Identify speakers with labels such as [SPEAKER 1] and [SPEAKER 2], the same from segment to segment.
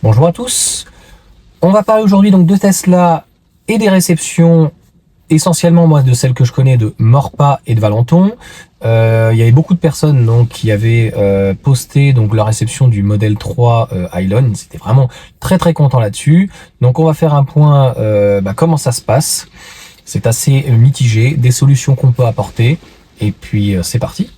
[SPEAKER 1] Bonjour à tous. On va parler aujourd'hui donc de Tesla et des réceptions, essentiellement moi de celles que je connais de Morpa et de Valenton. Il y avait beaucoup de personnes donc qui avaient posté donc la réception du modèle 3 Hylon. Ils étaient vraiment très contents là-dessus. Donc on va faire un point comment ça se passe. C'est assez mitigé, des solutions qu'on peut apporter. Et puis c'est parti.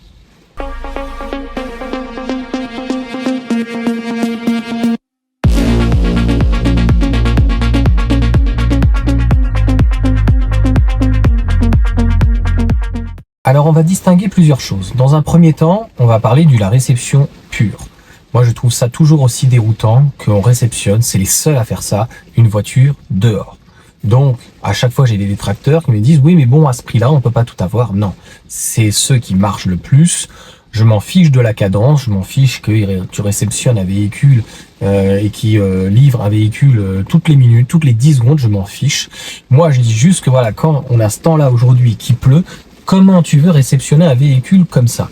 [SPEAKER 1] Alors on va distinguer plusieurs choses. Dans un premier temps, on va parler de la réception pure. Moi je trouve ça toujours aussi déroutant qu'on réceptionne, c'est les seuls à faire ça, une voiture dehors. Donc à chaque fois j'ai des détracteurs qui me disent oui mais bon à ce prix-là on peut pas tout avoir. Non, c'est ceux qui marchent le plus. Je m'en fiche de la cadence, je m'en fiche que tu réceptionnes un véhicule et qui livre un véhicule toutes les minutes, toutes les 10 secondes, je m'en fiche. Moi je dis juste que voilà, quand on a ce temps-là aujourd'hui qui pleut, comment tu veux réceptionner un véhicule comme ça?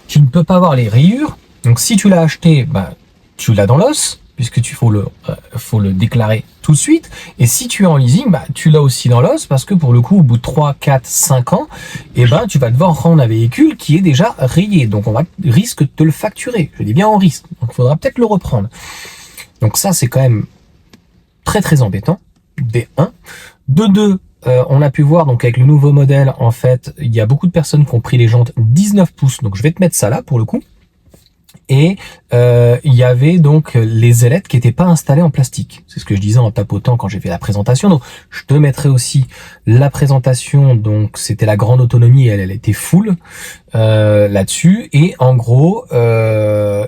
[SPEAKER 1] Tu ne peux pas avoir les rayures. Donc si tu l'as acheté, tu l'as dans l'os, puisque faut le déclarer tout de suite. Et si tu es en leasing, tu l'as aussi dans l'os, parce que pour le coup, au bout de 3, 4, 5 ans, tu vas devoir rendre un véhicule qui est déjà rayé. Donc on risque de te le facturer. Je dis bien en risque. Donc il faudra peut-être le reprendre. Donc ça, c'est quand même très embêtant. Des 1. De 2, on a pu voir donc avec le nouveau modèle, en fait, il y a beaucoup de personnes qui ont pris les jantes 19 pouces. Donc je vais te mettre ça là pour le coup. Et il y avait donc les ailettes qui n'étaient pas installées en plastique. C'est ce que je disais en tapotant quand j'ai fait la présentation. Donc je te mettrai aussi la présentation. Donc c'était la grande autonomie, elle était full là-dessus. Et en gros, je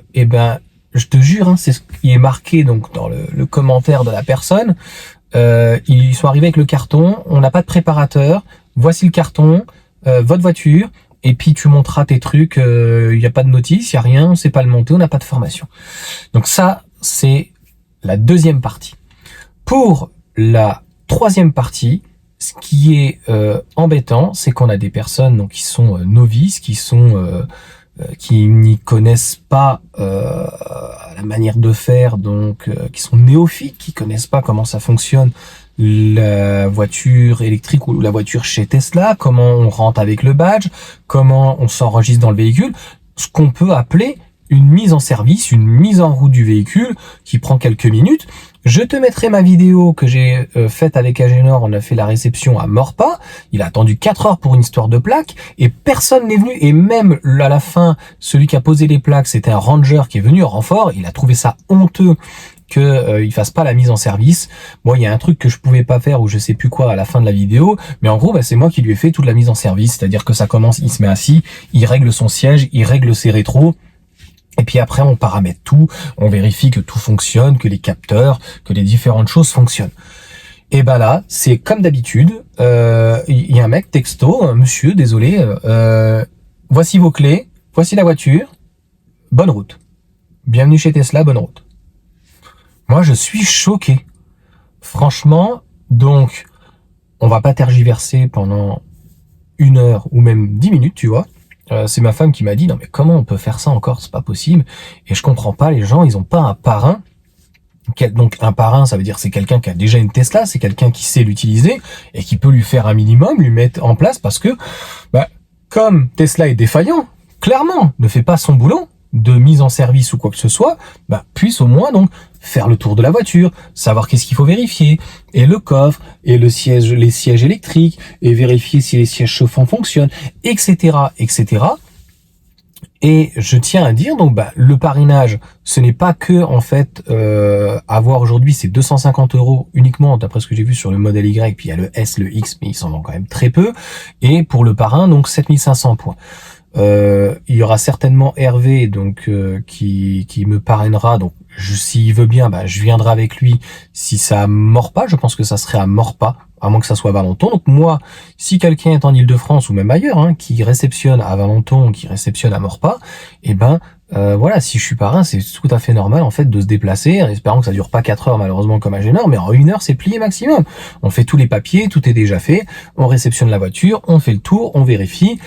[SPEAKER 1] te jure, c'est ce qui est marqué donc dans le commentaire de la personne. Ils sont arrivés avec le carton, on n'a pas de préparateur, voici le carton, votre voiture, et puis tu monteras tes trucs, il n'y a pas de notice, il n'y a rien, on ne sait pas le monter, on n'a pas de formation. Donc ça, c'est la deuxième partie. Pour la troisième partie, ce qui est embêtant, c'est qu'on a des personnes donc, qui sont novices, qui n'y connaissent pas la manière de faire, donc qui sont néophytes, qui connaissent pas comment ça fonctionne la voiture électrique ou la voiture chez Tesla, comment on rentre avec le badge, comment on s'enregistre dans le véhicule, ce qu'on peut appeler une mise en service, une mise en route du véhicule qui prend quelques minutes. Je te mettrai ma vidéo que j'ai faite avec Agenor, on a fait la réception à Morpa, il a attendu 4 heures pour une histoire de plaque et personne n'est venu, et même à la fin, celui qui a posé les plaques, c'était un ranger qui est venu en renfort, il a trouvé ça honteux que il fasse pas la mise en service. Moi, il y a un truc que je pouvais pas faire ou je sais plus quoi à la fin de la vidéo, mais en gros, c'est moi qui lui ai fait toute la mise en service, c'est-à-dire que ça commence, il se met assis, il règle son siège, il règle ses rétros. Et puis après, on paramètre tout, on vérifie que tout fonctionne, que les capteurs, que les différentes choses fonctionnent. Et là, c'est comme d'habitude, il y a un mec texto, monsieur, désolé, voici vos clés, voici la voiture, bonne route. Bienvenue chez Tesla, bonne route. Moi, je suis choqué. Franchement, donc, on va pas tergiverser pendant 1 heure ou même 10 minutes, tu vois. C'est ma femme qui m'a dit non mais comment on peut faire ça encore, c'est pas possible. Et je comprends pas, les gens ils ont pas un parrain. Donc un parrain, ça veut dire c'est quelqu'un qui a déjà une Tesla, c'est quelqu'un qui sait l'utiliser et qui peut lui faire un minimum, lui mettre en place, parce que comme Tesla est défaillant, clairement ne fait pas son boulot de mise en service ou quoi que ce soit, puisse au moins donc faire le tour de la voiture, savoir qu'est-ce qu'il faut vérifier, et le coffre, et le siège, les sièges électriques, et vérifier si les sièges chauffants fonctionnent, etc., etc. Et je tiens à dire donc le parrainage, ce n'est pas que en fait avoir aujourd'hui c'est 250 € uniquement d'après ce que j'ai vu sur le modèle Y, puis il y a le S, le X, mais ils s'en vendent quand même très peu, et pour le parrain donc 7500 points. Il y aura certainement Hervé donc qui me parrainera, donc s'il veut bien je viendrai avec lui. Si ça mord pas, je pense que ça serait à Morpa, à moins que ça soit à Valenton. Donc moi, si quelqu'un est en Île-de-France ou même ailleurs qui réceptionne à Valenton, qui réceptionne à Morpa, Voilà, si je suis parrain, c'est tout à fait normal en fait de se déplacer, en espérant que ça dure pas 4 heures malheureusement comme un gêneur, mais en 1 heure c'est plié maximum. On fait tous les papiers, tout est déjà fait, on réceptionne la voiture, on fait le tour, on vérifie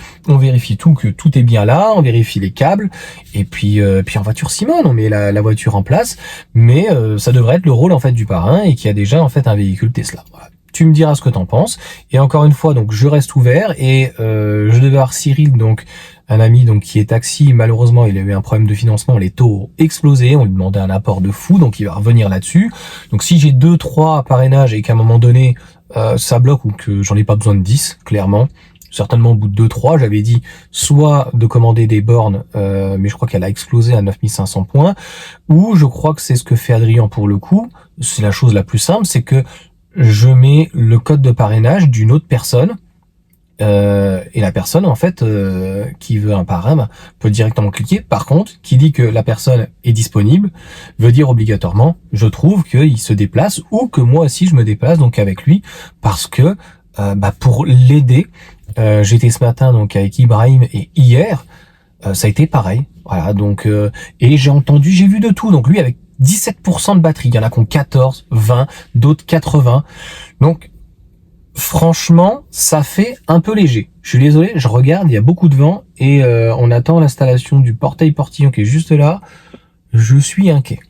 [SPEAKER 1] tout, que tout est bien là, on vérifie les câbles, et puis en voiture Simone, on met la voiture en place, mais ça devrait être le rôle en fait du parrain et qui a déjà en fait un véhicule Tesla. Voilà. Tu me diras ce que t'en penses. Et encore une fois, donc je reste ouvert et je devais avoir Cyril, donc un ami donc qui est taxi. Malheureusement, il a eu un problème de financement, les taux ont explosé. On lui demandait un apport de fou, donc il va revenir là-dessus. Donc si j'ai 2-3 parrainages et qu'à un moment donné ça bloque ou que j'en ai pas besoin de 10, clairement. Certainement au bout de 2-3, j'avais dit soit de commander des bornes, mais je crois qu'elle a explosé à 9500 points, ou je crois que c'est ce que fait Adrien pour le coup. C'est la chose la plus simple, c'est que je mets le code de parrainage d'une autre personne et la personne en fait qui veut un parrain peut directement cliquer. Par contre, qui dit que la personne est disponible veut dire obligatoirement je trouve qu'il se déplace ou que moi aussi je me déplace donc avec lui parce que pour l'aider. J'étais ce matin donc avec Ibrahim et hier ça a été pareil. Voilà donc et j'ai vu de tout. Donc lui avec 17% de batterie, il y en a qui ont 14, 20, d'autres 80. Donc franchement, ça fait un peu léger. Je suis désolé, je regarde, il y a beaucoup de vent et on attend l'installation du portail-portillon qui est juste là. Je suis inquiet.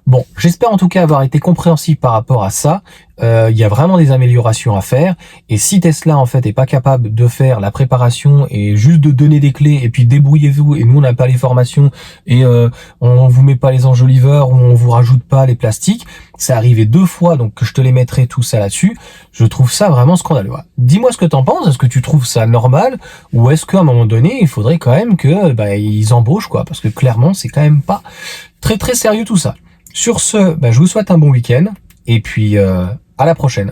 [SPEAKER 1] Bon, j'espère en tout cas avoir été compréhensif par rapport à ça. Il y a vraiment des améliorations à faire. Et si Tesla en fait est pas capable de faire la préparation et juste de donner des clés et puis débrouillez-vous et nous on n'a pas les formations et on vous met pas les enjoliveurs ou on vous rajoute pas les plastiques, c'est arrivé 2 fois donc que je te les mettrai tout ça là-dessus. Je trouve ça vraiment scandaleux. Dis-moi ce que t'en penses. Est-ce que tu trouves ça normal ou est-ce qu'à un moment donné il faudrait quand même que ils embauchent quoi, parce que clairement c'est quand même pas très très sérieux tout ça. Sur ce, je vous souhaite un bon week-end et puis à la prochaine.